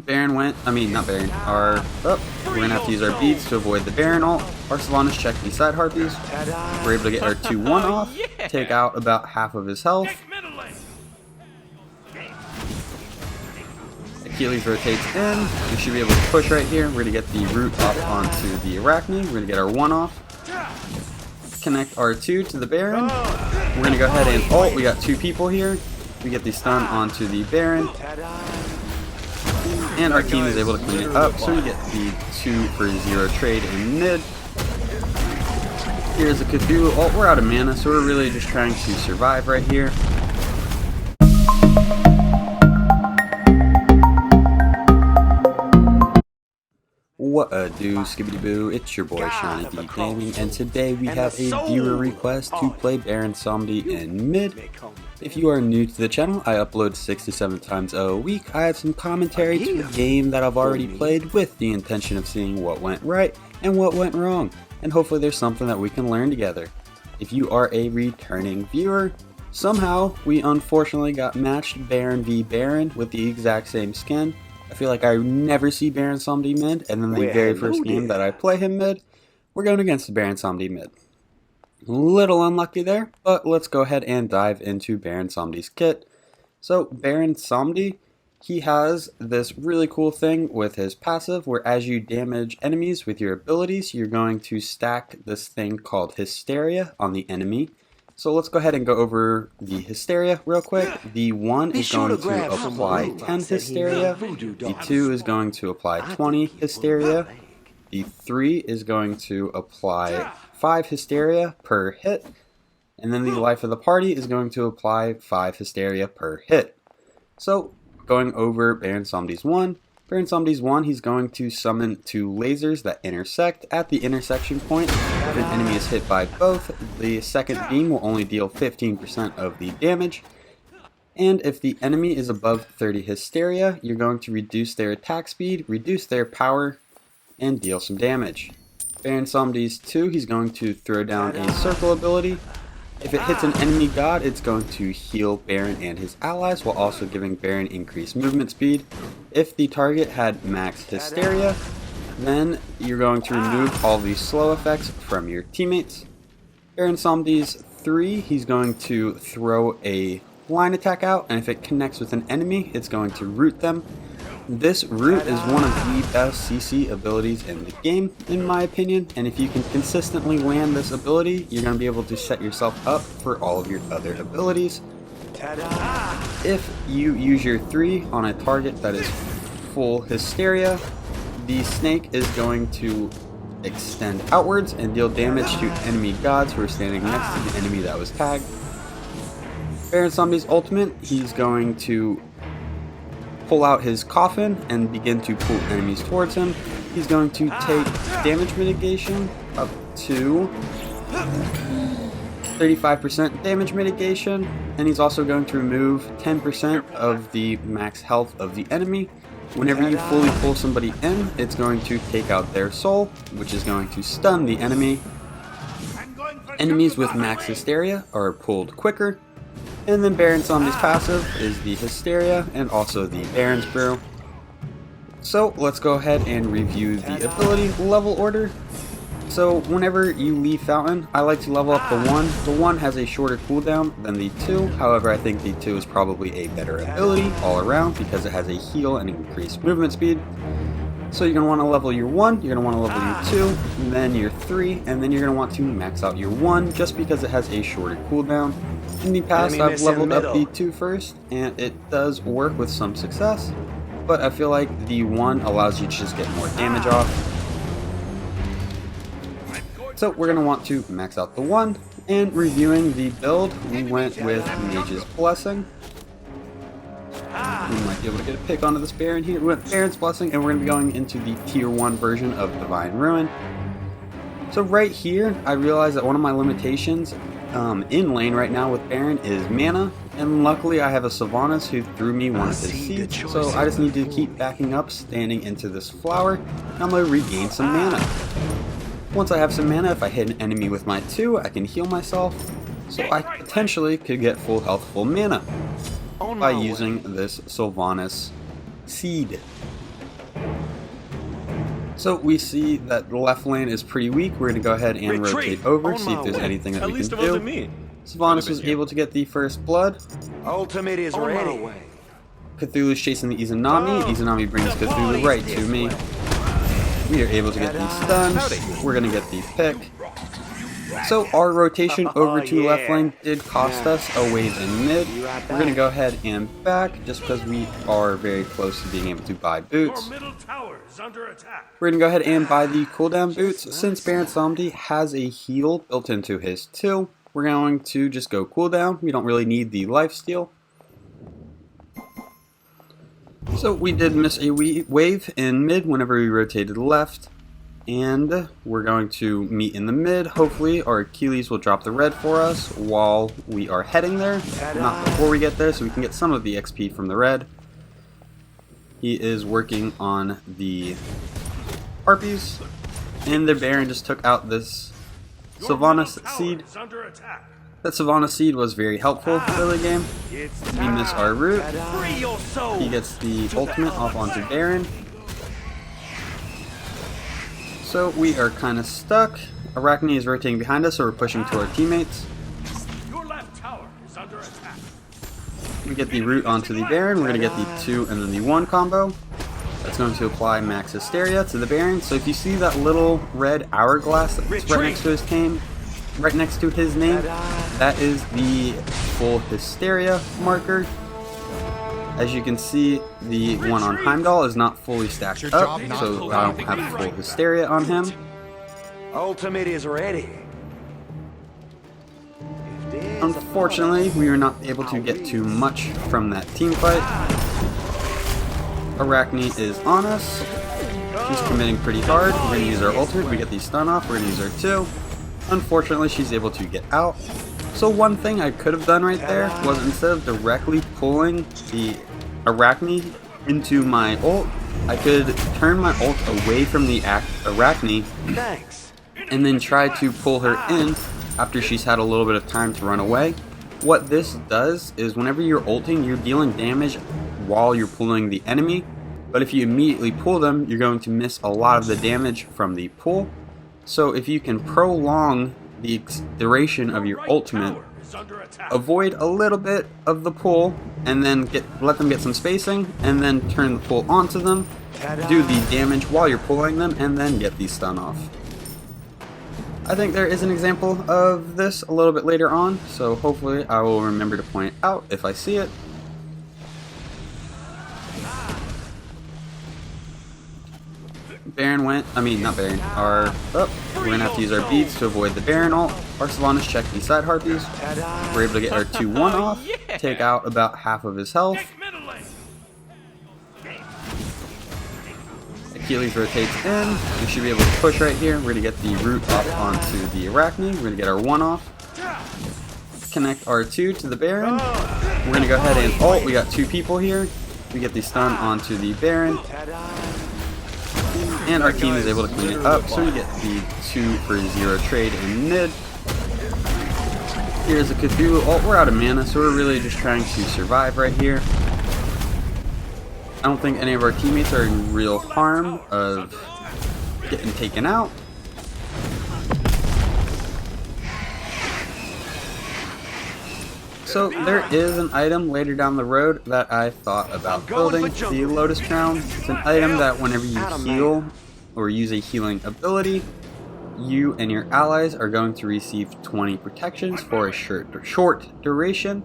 Baron went, not Baron, we're gonna have to use our beads to avoid the Baron ult. Our Sylvanas checked the side harpies. We're able to get our 2-1 off, take out about half of his health. Achilles rotates in. We should be able to push right here. We're gonna get the root up onto the Arachne. We're gonna get our 1 off. Connect our 2 to the Baron. We're gonna go ahead and ult. We got 2 people here. We get the stun onto the Baron. And our team is able to clean it up, so we get the 2 for 0 trade in mid. Here's a Cthulhu ult. We're out of mana, so we're really just trying to survive right here. What a do, skibbity boo, it's your boy Seanyb Gaming, and today we have a viewer request to play Baron Samedi in mid. If you are new to the channel, I upload 6 to 7 times a week. I have some commentary to a game that I've already played with the intention of seeing what went right and what went wrong, and hopefully there's something that we can learn together. If you are a returning viewer, somehow we unfortunately got matched Baron v Baron with the exact same skin. I feel like I never see Baron Samedi mid, and then the very first game that I play him mid, we're going against the Baron Samedi mid. Little unlucky there, but let's go ahead and dive into Baron Samedi's kit. So Baron Samedi, he has this really cool thing with his passive, where as you damage enemies with your abilities, you're going to stack this thing called Hysteria on the enemy. So let's go ahead and go over the Hysteria real quick. The 1 is going to apply 10 Hysteria, the 2 is going to apply 20 Hysteria, the 3 is going to apply 5 Hysteria per hit, and then the life of the party is going to apply 5 Hysteria per hit. So going over Baron Samedi's 1. Baron Samedi's 1, he's going to summon 2 lasers that intersect. At the intersection point, if an enemy is hit by both, the second beam will only deal 15% of the damage. And if the enemy is above 30 Hysteria, you're going to reduce their attack speed, reduce their power, and deal some damage. Baron Samedi's 2, he's going to throw down a circle ability. If it hits an enemy god, it's going to heal Baron and his allies, while also giving Baron increased movement speed. If the target had max Hysteria, then you're going to remove all these slow effects from your teammates. Baron Samedi's 3, he's going to throw a line attack out, and if it connects with an enemy, it's going to root them. This root is one of the best CC abilities in the game, in my opinion, and if you can consistently land this ability, you're going to be able to set yourself up for all of your other abilities. If you use your 3 on a target that is full Hysteria, the snake is going to extend outwards and deal damage to enemy gods who are standing next to the enemy that was tagged. Baron Samedi's ultimate, he's going to pull out his coffin and begin to pull enemies towards him. He's going to take damage mitigation up to 35% damage mitigation, and he's also going to remove 10% of the max health of the enemy. Whenever you fully pull somebody in, it's going to take out their soul, which is going to stun the enemy. Enemies with max Hysteria are pulled quicker. And then Baron Samedi's passive is the Hysteria and also the Baron's Brew. So let's go ahead and review the ability level order. So whenever you leave Fountain, I like to level up the 1. The 1 has a shorter cooldown than the 2, however I think the 2 is probably a better ability all around because it has a heal and increased movement speed. So you're going to want to level your 1, you're going to want to level your 2, and then your 3, and then you're going to want to max out your 1 just because it has a shorter cooldown. In the past, I've leveled up the 2 first, and it does work with some success, but I feel like the 1 allows you to just get more damage off. So we're going to want to max out the 1, and reviewing the build, we went with Mage's Blessing. We might be able to get a pick onto this Baron here. We went Baron's Blessing, and we're going to be going into the tier 1 version of Divine Ruin. So right here, I realized that one of my limitations in lane right now with Baron is mana, and luckily I have a Sylvanas who threw me one of his seeds, so I just need to keep backing up, standing into this flower, and I'm going to regain some mana. Once I have some mana, if I hit an enemy with my 2, I can heal myself, so I potentially could get full health, full mana by using this Sylvanas seed. So we see that the left lane is pretty weak. We're going to go ahead and rotate over, see if there's anything that we can do. Sylvanas was able to get the first blood. Ultimate is ready. Cthulhu's chasing the Izanami. Izanami brings Cthulhu right to me. We are able to get these stuns. We're going to get the pick. So our rotation over to left lane did cost us a wave in mid. We're going to go ahead and back just because we are very close to being able to buy boots. We're going to go ahead and buy the cooldown boots. Since Baron Samedi has a heal built into his 2, we're going to just go cooldown. We don't really need the lifesteal. So we did miss a wave in mid whenever we rotated left. And we're going to meet in the mid. Hopefully our Achilles will drop the red for us while we are heading there. Not before we get there, so we can get some of the XP from the red. He is working on the Harpies. And the Baron just took out this Sylvanas seed. That Sylvanas seed was very helpful for the game. We miss our root. He gets the ultimate off onto Baron. So we are kind of stuck. Arachne is rotating behind us, so we're pushing to our teammates. We get the root onto the Baron. We're going to get the 2 and then the 1 combo. That's going to apply Max Hysteria to the Baron. So if you see that little red hourglass that's right next to his name, that is the full Hysteria marker. As you can see, the one on Heimdall is not fully stacked up, so I don't have full Hysteria on him. Ultimate is ready. Unfortunately, we were not able to get too much from that team fight. Arachne is on us. She's committing pretty hard. We're going to use our ultimate. We get the stun off. We're going to use our 2. Unfortunately, she's able to get out. So one thing I could have done right there was, instead of directly pulling the Arachne into my ult, I could turn my ult away from the Arachne and then try to pull her in after she's had a little bit of time to run away. What this does is, whenever you're ulting, you're dealing damage while you're pulling the enemy, but if you immediately pull them, you're going to miss a lot of the damage from the pull. So if you can prolong the duration of your ultimate, avoid a little bit of the pull, and then let them get some spacing, and then turn the pull onto them, do the damage while you're pulling them, and then get the stun off. I think there is an example of this a little bit later on, so hopefully I will remember to point it out if I see it. Baron went, not Baron, we're going to have to use our beads to avoid the Baron ult. Our Sylvanas checked the side Harpies. We're able to get our 2-1 off, take out about half of his health. Achilles rotates in. We should be able to push right here. We're going to get the root up onto the Arachne. We're going to get our 1 off. Connect our 2 to the Baron. We're going to go ahead and ult. We got 2 people here. We get the stun onto the Baron. And our team is able to clean it up, so we get the 2 for 0 trade in mid. Here's a Cthulhu ult. We're out of mana, so we're really just trying to survive right here. I don't think any of our teammates are in real harm of getting taken out. So there is an item later down the road that I thought about building, the Lotus Crown. It's an item that whenever you heal or use a healing ability, you and your allies are going to receive 20 protections for a short duration.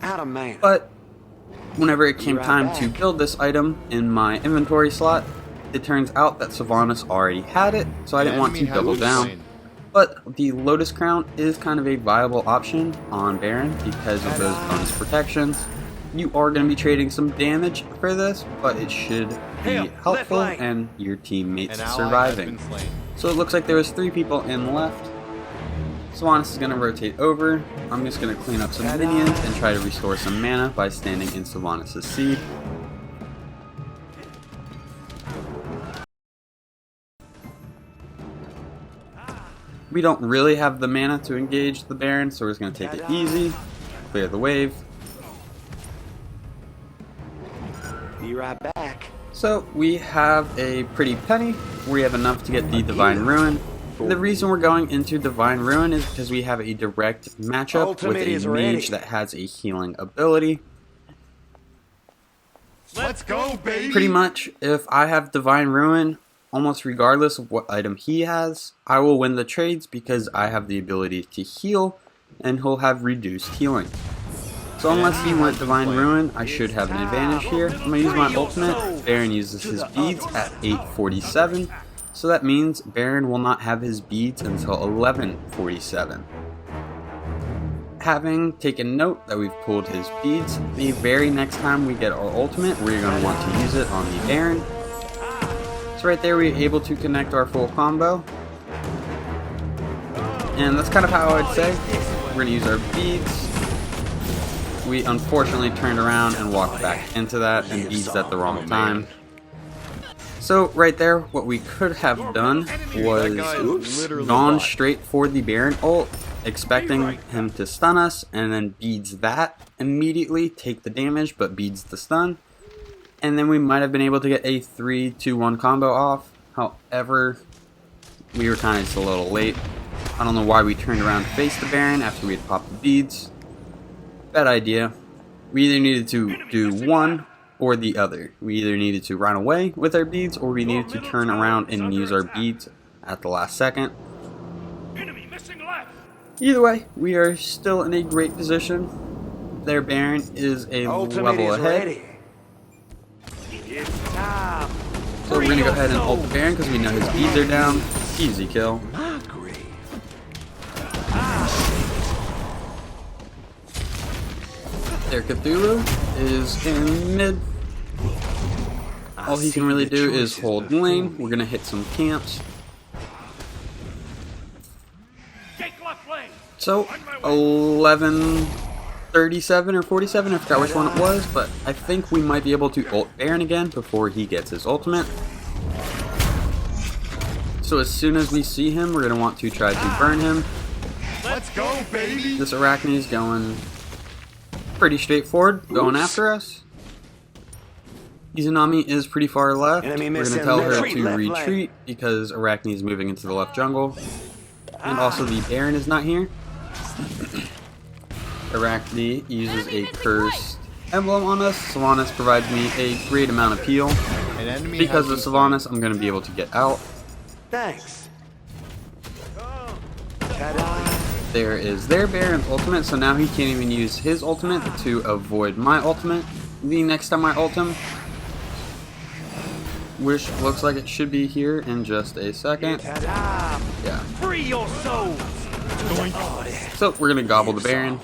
But whenever it came time to build this item in my inventory slot, it turns out that Sylvanas already had it, so I didn't want to double down. But the Lotus Crown is kind of a viable option on Baron because of those bonus protections. You are going to be trading some damage for this, but it should be helpful and your teammates surviving. So it looks like there was 3 people in left. Sylvanas is going to rotate over. I'm just going to clean up some minions and try to restore some mana by standing in Sylvanas' seed. We don't really have the mana to engage the Baron, so we're just going to take it easy, clear the wave. Be right back. So we have a pretty penny. We have enough to get the Divine Ruin. The reason we're going into Divine Ruin is because we have a direct matchup with a mage that has a healing ability. Let's go, baby. Pretty much, if I have Divine Ruin, almost regardless of what item he has, I will win the trades because I have the ability to heal, and he'll have reduced healing. So unless he went Divine Ruin, I should have an advantage here. I'm going to use my ultimate. Baron uses his beads at 847, so that means Baron will not have his beads until 1147. Having taken note that we've pulled his beads, the very next time we get our ultimate, we're going to want to use it on the Baron. So right there we're able to connect our full combo. And that's kind of how I would say. We're going to use our beads. We unfortunately turned around and walked back into that and beads at the wrong time. So right there, what we could have done was gone straight for the Baron ult, expecting him to stun us, and then beads that immediately, take the damage, but beads the stun. And then we might have been able to get a 3-2-1 combo off. However, we were kind of just a little late. I don't know why we turned around to face the Baron after we had popped the beads. Bad idea. We either needed to do one or the other. We either needed to run away with our beads, or we needed to turn around and use our beads at the last second. Either way, we are still in a great position. Their Baron is a level ahead. So we're going to go ahead and ult the Baron because we know his beads are down. Easy kill. Their Cthulhu is in mid. All he can really do is hold lane. We're going to hit some camps. So 11:37 or 47, I forgot which one it was, but I think we might be able to ult Baron again before he gets his ultimate. So as soon as we see him, we're going to want to try to burn him. Let's go, baby. This Arachne is going pretty straightforward, going after us. Izanami is pretty far left. We're going to tell her to retreat because Arachne is moving into the left jungle. And also the Baron is not here. Arachne uses a cursed emblem on us. Sylvanas provides me a great amount of heal. Because of Sylvanas, I'm going to be able to get out. Thanks. There is their Baron's ultimate, so now he can't even use his ultimate to avoid my ultimate. The next time I ult him, which looks like it should be here in just a second. Yeah. Free your souls. So we're gonna gobble the Baron.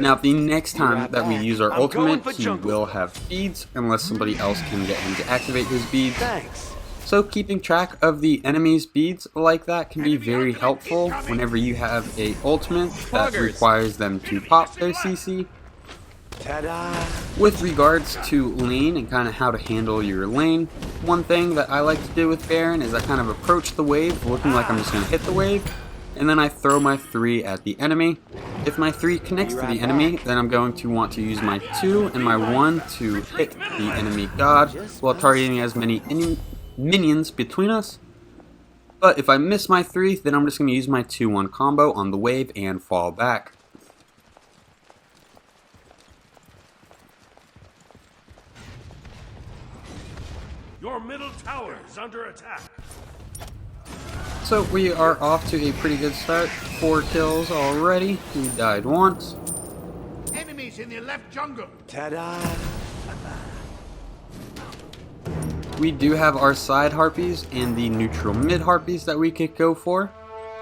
Now the next time that we use our ultimate, he will have beads unless somebody else can get him to activate his beads. Thanks. So keeping track of the enemy's beads like that can be very helpful whenever you have a ultimate that requires them to pop their CC. With regards to lane and kind of how to handle your lane, one thing that I like to do with Baron is I kind of approach the wave looking like I'm just going to hit the wave, and then I throw my 3 at the enemy. If my 3 connects to the enemy, then I'm going to want to use my 2 and my 1 to hit the enemy god while targeting as many minions between us. But if I miss my 3, then I'm just going to use my 2-1 combo on the wave and fall back. Your middle tower is under attack. So we are off to a pretty good start. 4 kills already. We died once. Enemies in the left jungle. We do have our side harpies and the neutral mid harpies that we could go for.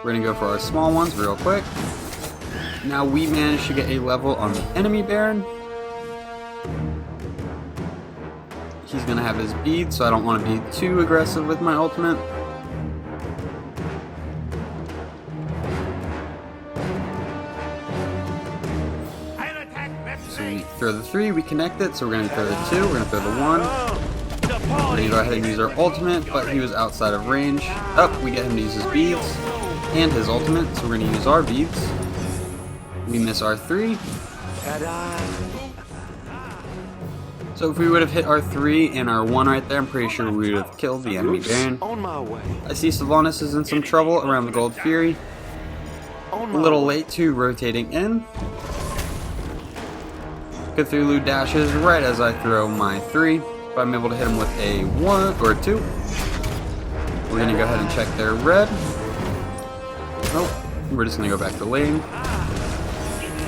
We're going to go for our small ones real quick. Now we managed to get a level on the enemy Baron. He's going to have his bead, so I don't want to be too aggressive with my ultimate. So we throw the 3, we connect it, so we're going to throw the 2, we're going to throw the 1. We're going to go ahead and use our ultimate, but he was outside of range. We get him to use his beads and his ultimate, so we're going to use our beads. We miss our 3. So if we would have hit our 3 and our 1 right there, I'm pretty sure we would have killed the enemy Baron. On my way. I see Sylvanas is in some trouble around the Gold Fury. A little late to rotating in. Cthulhu dashes right as I throw my 3. If I'm able to hit him with a 1 or 2. We're going to go ahead and check their red. Nope. We're just going to go back to lane.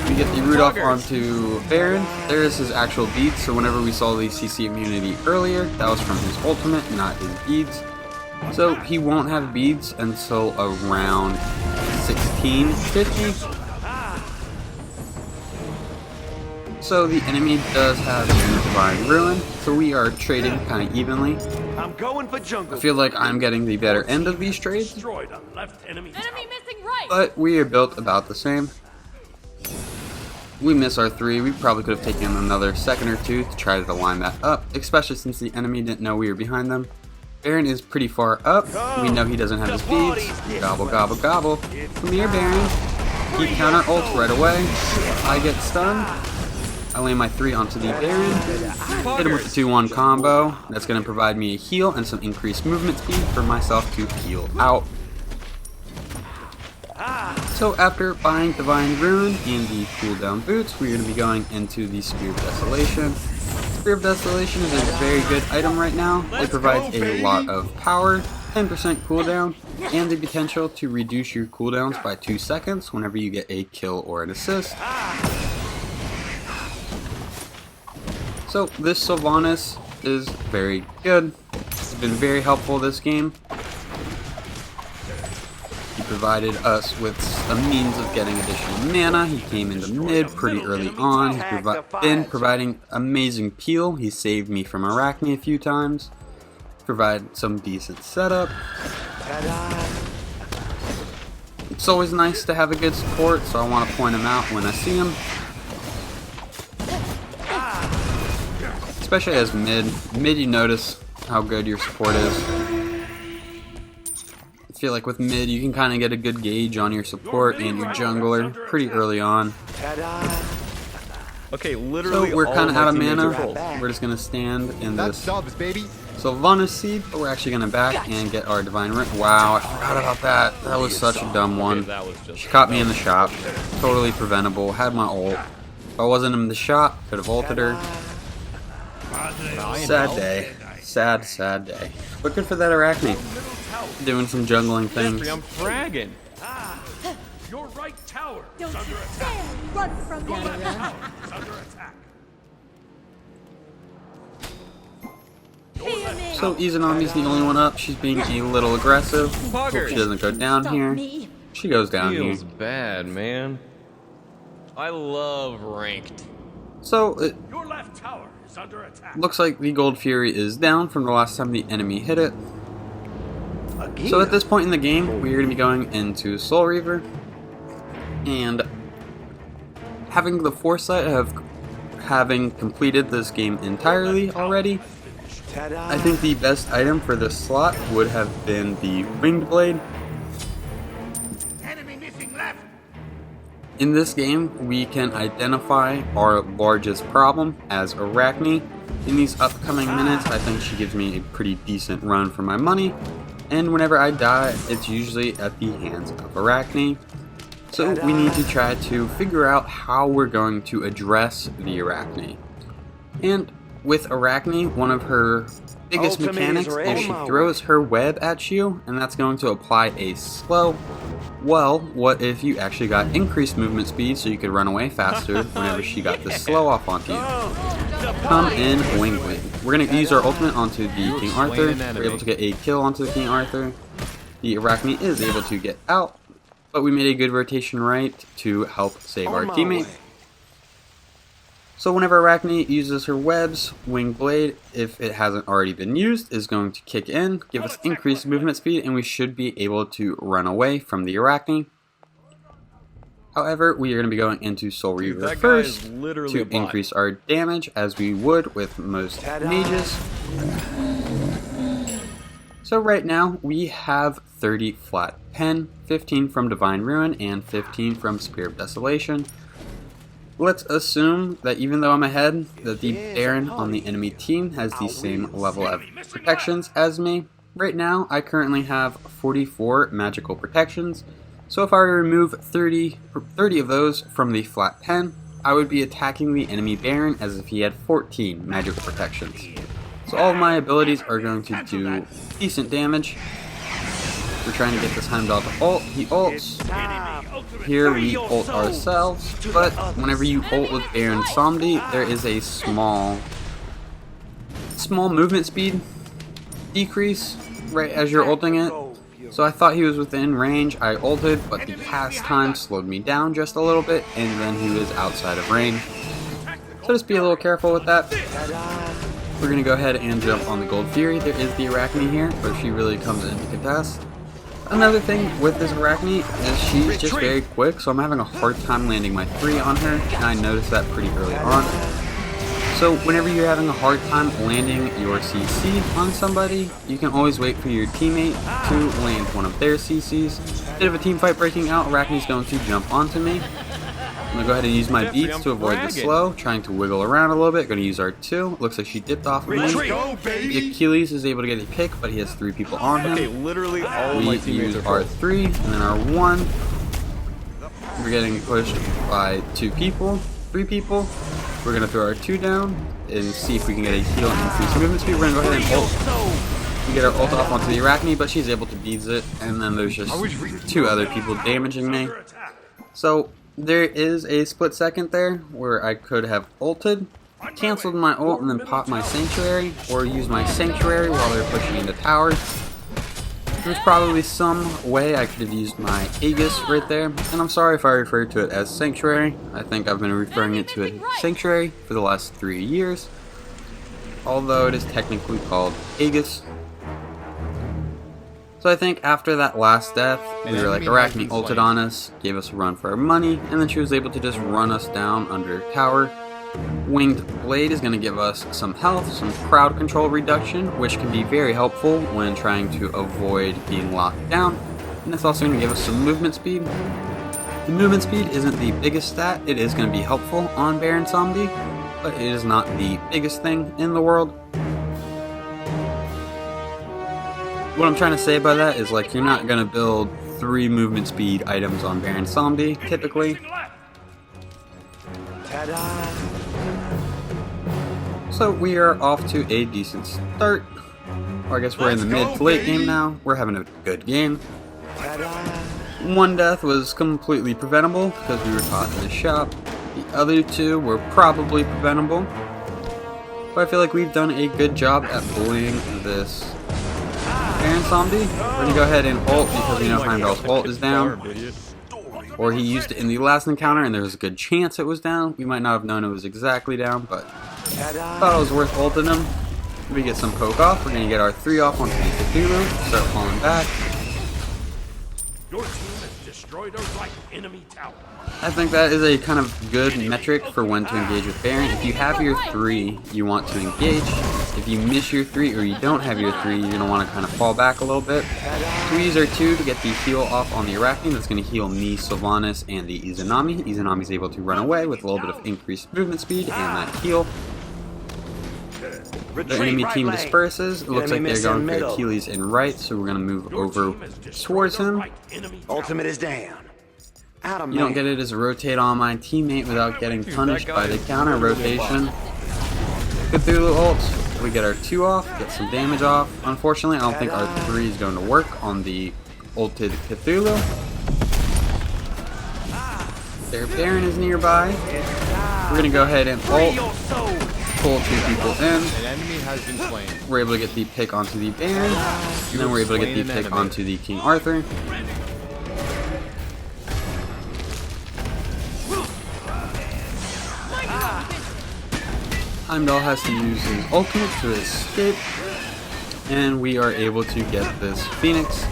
We get the root off onto Baron. There's his actual beads, so whenever we saw the CC immunity earlier, that was from his ultimate, not his beads. So he won't have beads until around 1650. So the enemy does have a Divine Ruin, so we are trading kind of evenly. I'm going for jungle. I feel like I'm getting the better end of these trades, Destroyed a left enemy tower. Enemy missing right. but we are built about the same. We miss our 3. We probably could have taken another second or 2 to try to line that up, especially since the enemy didn't know we were behind them. Baron is pretty far up. We know he doesn't have his beads. Gobble, gobble, gobble. Come here, Baron. He counter ults right away. I get stunned. I lay my 3 onto the Baron. Hit him with the 2-1 combo. That's going to provide me a heal and some increased movement speed for myself to heal out. So after buying Divine Ruin and the cooldown boots, we're going to be going into the Spear of Desolation. Spear of Desolation is a very good item right now. It provides a lot of power, 10% cooldown, and the potential to reduce your cooldowns by 2 seconds whenever you get a kill or an assist. So this Sylvanas is very good. It's been very helpful this game. He provided us with a means of getting additional mana. He came into mid pretty early on. He's been providing amazing peel. He saved me from Arachne a few times. Provide some decent setup. It's always nice to have a good support, so I want to point him out when I see him. Especially as mid. Mid, you notice how good your support is. I feel like with mid, you can kind of get a good gauge on your support and your jungler pretty early on. Okay, literally. So we're kind of out of mana. controls. We're just going to stand in That's this subs, baby. Sylvanas seed, but we're actually going to back and get our Divine Ruin. Wow, I forgot about that. That was such a dumb one. That was just. She caught me in the shop. Totally preventable. Had my ult. If I wasn't in the shop, could have ulted her. Sad day. Sad, sad day. But good for that Arachne. Doing some jungling things. I'm fragging. Your right tower is Don't under you attack. dare run from Your me. left tower is under attack. Fear me. So Izanami's the only one up. She's being a little aggressive. Hope she doesn't go down Stop here. me. She goes down here. Feels bad, man. I love ranked. So it Your left tower is under attack. looks like the Gold Fury is down from the last time the enemy hit it. So at this point in the game, we're going to be going into Soul Reaver. And having the foresight of having completed this game entirely already, I think the best item for this slot would have been the Winged Blade. Enemy missing left. In this game, we can identify our largest problem as Arachne. In these upcoming minutes, I think she gives me a pretty decent run for my money. And whenever I die, it's usually at the hands of Arachne. So we need to try to figure out how we're going to address the Arachne. And with Arachne, one of her biggest mechanics is she throws her web at you, and that's going to apply a slow. Well, what if you actually got increased movement speed so you could run away faster whenever she got the slow off onto you? Come in, Wing Blade. We're going to use our ultimate onto the King Arthur. We're able to get a kill onto the King Arthur. The Arachne is able to get out, but we made a good rotation right to help save our teammate. So whenever Arachne uses her webs, Wing Blade, if it hasn't already been used, is going to kick in, give us increased movement speed, and we should be able to run away from the Arachne. However, we are going to be going into Soul Reaver first to increase our damage as we would with most mages. So right now we have 30 flat pen, 15 from Divine Ruin, and 15 from Spear of Desolation. let's assume that even though I'm ahead, that the Baron on the enemy team has the same level of protections as me. Right now, I currently have 44 magical protections, so if I were to remove 30 of those from the flat pen, I would be attacking the enemy Baron as if he had 14 magical protections. So all of my abilities are going to do decent damage. We're trying to get this Heimdall to ult. He ults. Here we ult ourselves, but whenever you ult with Baron Samedi, there is a small movement speed decrease right as you're ulting it. So I thought he was within range. I ulted, but the cast time slowed me down just a little bit, and then he was outside of range. So just be a little careful with that. We're going to go ahead and jump on the Gold Fury. There is the Arachne here, but she really comes into contest. Another thing with this Arachne is she's just very quick, so I'm having a hard time landing my 3 on her, and I noticed that pretty early on. So whenever you're having a hard time landing your CC on somebody, you can always wait for your teammate to land one of their CCs. Instead of a team fight breaking out, Arachne's going to jump onto me. I'm going to go ahead and use my beats to avoid the slow, trying to wiggle around a little bit. Going to use R2. Looks like she dipped off of me. The Achilles is able to get a pick, but he has 3 people on him. Okay, literally all of my We teammates use are R3 and then R1. We're getting pushed by 2 people, 3 people. We're going to throw our 2 down and see if we can get a heal and increase movement speed. We're going to go ahead and ult. We get our ult off onto the Arachne, but she's able to beat it. And then there's just 2 other people damaging me. So there is a split second there where I could have ulted, canceled my ult, and then popped my Sanctuary, or used my Sanctuary while they're pushing into towers. There's probably some way I could have used my Aegis right there, and I'm sorry if I referred to it as Sanctuary. I think I've been referring it to a Sanctuary for the last 3 years, although it is technically called Aegis. So I think after that last death, we were like, Arachne ulted on us, gave us a run for our money, and then she was able to just run us down under tower. Winged Blade is going to give us some health, some crowd control reduction, which can be very helpful when trying to avoid being locked down. And it's also going to give us some movement speed. The movement speed isn't the biggest stat, it is going to be helpful on Baron Samedi, but it is not the biggest thing in the world. What I'm trying to say by that is, like, you're not going to build 3 movement speed items on Baron Samedi, typically. So we are off to a decent start. Or I guess we're in the mid to late game now. We're having a good game. 1 death was completely preventable because we were caught in the shop. The other 2 were probably preventable. But I feel like we've done a good job at bullying this Baron Samedi. We're going to go ahead and ult because we know Heimdall's ult is down. Or he used it in the last encounter and there was a good chance it was down. We might not have known it was exactly down, but thought it was worth ulting him. We get some poke off. We're going to get our 3 off onto the Cthulhu. Start falling back. Your team has destroyed a right enemy tower. I think that is a kind of good metric for when to engage with Baron. If you have your 3, you want to engage. If you miss your 3 or you don't have your 3, you're going to want to kind of fall back a little bit. So we use our 2 to get the heal off on the Arachne. That's going to heal me, Sylvanas, and the Izanami. Izanami is able to run away with a little bit of increased movement speed and that heal. The enemy team disperses. It looks like they're going for Achilles in right, so we're going to move over towards him. Ultimate is down. You don't get it as a rotate on my teammate without getting punished by the counter rotation. Cthulhu ults. We get our 2 off, get some damage off. Unfortunately, I don't think our 3 is going to work on the ulted Cthulhu. Their Baron is nearby. We're going to go ahead and ult. Pull 2 people in. An enemy has been slain. We're able to get the pick onto the Baron. And then we're able to get the pick onto the King Arthur. Heimdall has to use his ultimate to escape, and we are able to get this Phoenix.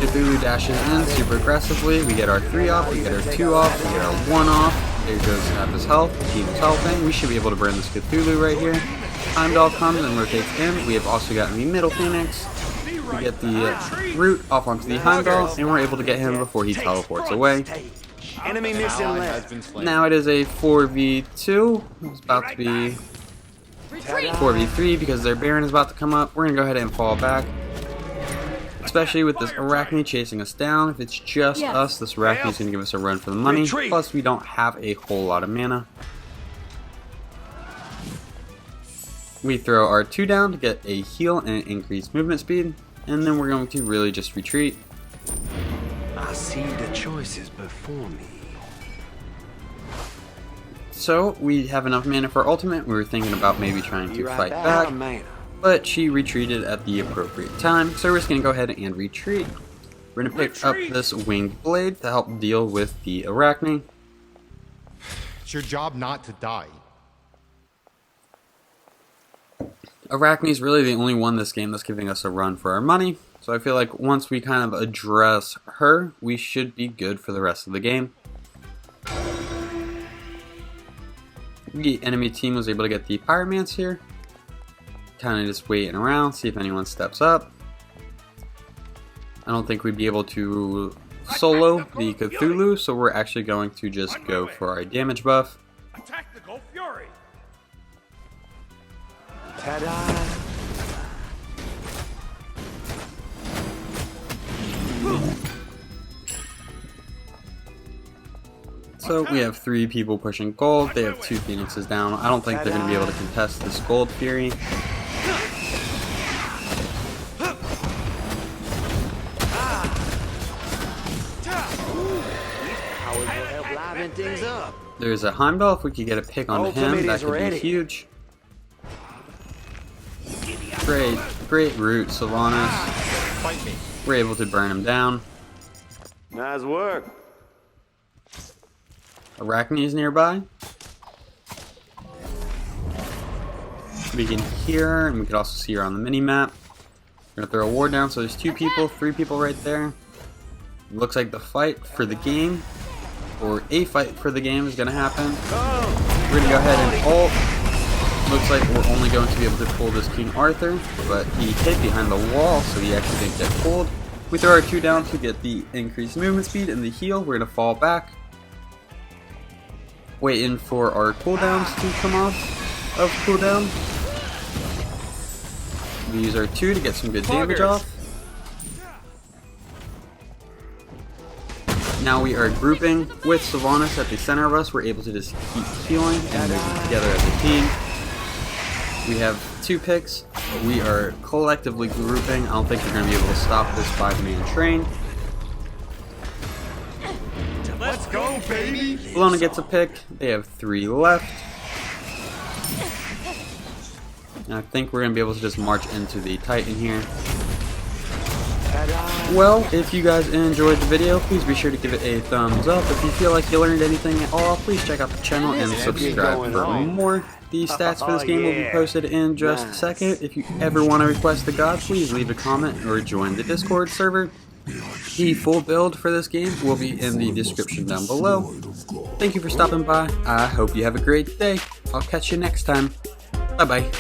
Cthulhu dashes in super aggressively. We get our 3 off, we get our 2 off, we get our 1 off. There goes half his health. The team is helping. We should be able to burn this Cthulhu right here. Heimdall comes and rotates in. We have also gotten the middle Phoenix. We get the root off onto the Heimdall, and we're able to get him before he teleports away. Enemy missing Ally left. has been slain. Now it is a 4v2. It's about to be 4v3 because their Baron is about to come up. We're going to go ahead and fall back. Especially with this Arachne chasing us down. If it's just us, this Arachne is going to give us a run for the money. Retreat. Plus, we don't have a whole lot of mana. We throw our 2 down to get a heal and increased movement speed. And then we're going to really just retreat. I see the choices before me. So, we have enough mana for ultimate. We were thinking about maybe trying to fight back. Man. But she retreated at the appropriate time, so we're just going to go ahead and retreat. We're going to pick up this winged blade to help deal with the Arachne. It's your job not to die. Arachne is really the only one this game that's giving us a run for our money, so I feel like once we kind of address her, we should be good for the rest of the game. The enemy team was able to get the Pyromancer here. Kind of just waiting around, see if anyone steps up. I don't think we'd be able to solo the Cthulhu, so we're actually going to just go for our damage buff. Attack the Gulf Fury. Ta-da. So we have 3 people pushing gold, they have 2 phoenixes down. I don't think they're going to be able to contest this gold fury. Things up. There's a Heimdall. If we could get a pick on him, Ultimate that is could ready. be huge. Great route, Sylvanas. Fight me. We're able to burn him down. Nice work. Arachne is nearby. We can hear her, and we can also see her on the mini-map. We're going to throw a ward down, so there's 2 people, 3 people right there. Looks like the fight for the game, or a fight for the game, is going to happen. We're going to go ahead and ult. Looks like we're only going to be able to pull this King Arthur, but he hid behind the wall, so he actually didn't get pulled. We throw our 2 down to get the increased movement speed and the heal. We're going to fall back. Waiting for our cooldowns to come off of cooldown. We use our 2 to get some good damage off. Now we are grouping with Sylvanas at the center of us. We're able to just keep healing and moving together as a team. We have 2 picks. We are collectively grouping. I don't think we're going to be able to stop this 5-man train. Let's go, baby. Bologna gets a pick. They have 3 left. And I think we're going to be able to just march into the Titan here. Well, if you guys enjoyed the video, please be sure to give it a thumbs up. If you feel like you learned anything at all, please check out the channel and subscribe for more. The stats for this game will be posted in just a second. If you ever want to request the god, please leave a comment or join the Discord server. The full build for this game will be in the description down below. Thank you for stopping by. I hope you have a great day. I'll catch you next time. Bye bye.